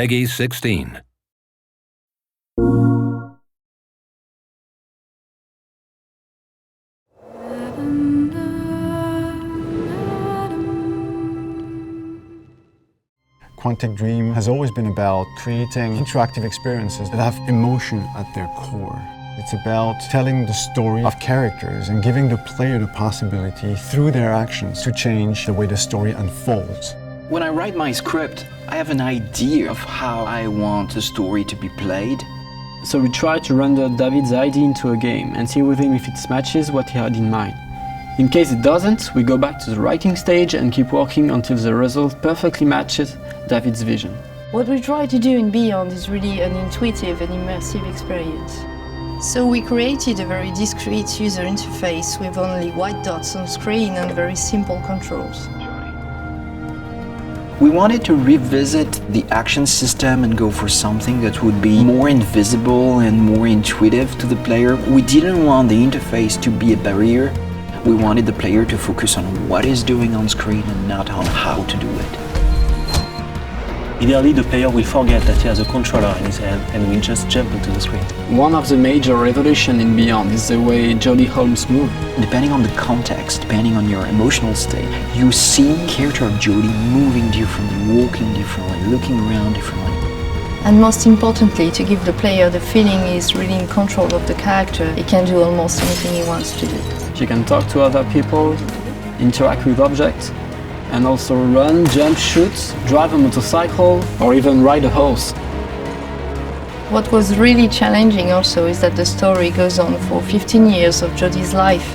Peggy 16. Quantic Dream has always been about creating interactive experiences that have emotion at their core. It's about telling the story of characters and giving the player the possibility, through their actions, to change the way the story unfolds. When I write my script, I have an idea of how I want the story to be played. So we try to render David's idea into a game and see with him if it matches what he had in mind. In case it doesn't, we go back to the writing stage and keep working until the result perfectly matches David's vision. What we try to do in Beyond is really an intuitive and immersive experience. So we created a very discreet user interface with only white dots on screen and very simple controls. We wanted to revisit the action system and go for something that would be more invisible and more intuitive to the player. We didn't want the interface to be a barrier. We wanted the player to focus on what he's doing on screen and not on how to do it. Ideally, the player will forget that he has a controller in his hand and will just jump into the screen. One of the major revolutions in Beyond is the way Jodie Holmes moves. Depending on the context, depending on your emotional state, you see the character of Jodie moving differently, walking differently, looking around differently. And most importantly, to give the player the feeling he's really in control of the character, he can do almost anything he wants to do. She can talk to other people, interact with objects, and also run, jump, shoot, drive a motorcycle, or even ride a horse. What was really challenging also is that the story goes on for 15 years of Jodie's life.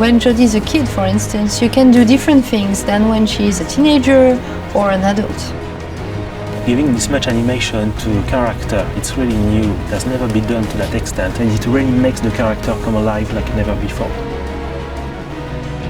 When Jodie's a kid, for instance, you can do different things than when she's a teenager or an adult. Giving this much animation to a character, it's really new. It has never been done to that extent, and it really makes the character come alive like never before.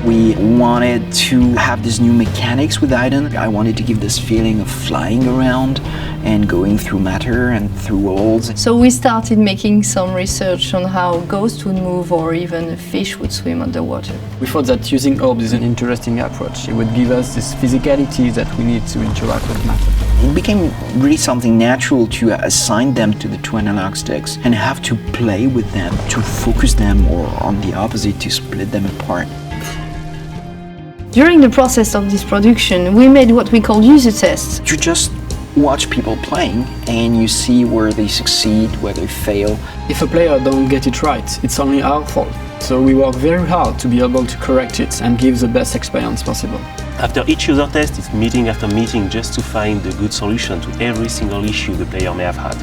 We wanted to have these new mechanics with Aiden. I wanted to give this feeling of flying around and going through matter and through walls. So we started making some research on how ghosts would move or even a fish would swim underwater. We thought that using orbs is an interesting approach. It would give us this physicality that we need to interact with matter. It became really something natural to assign them to the two analog sticks and have to play with them, to focus them, or on the opposite, to split them apart. During the process of this production, we made what we call user tests. You just watch people playing and you see where they succeed, where they fail. If a player don't get it right, it's only our fault. So we work very hard to be able to correct it and give the best experience possible. After each user test, it's meeting after meeting just to find the good solution to every single issue the player may have had.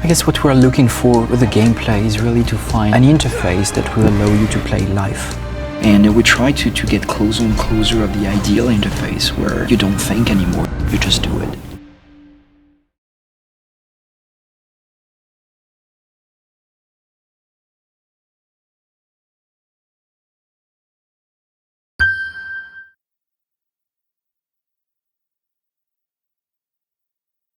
I guess what we're looking for with the gameplay is really to find an interface that will allow you to play live. And we try to get closer and closer of the ideal interface where you don't think anymore, you just do it.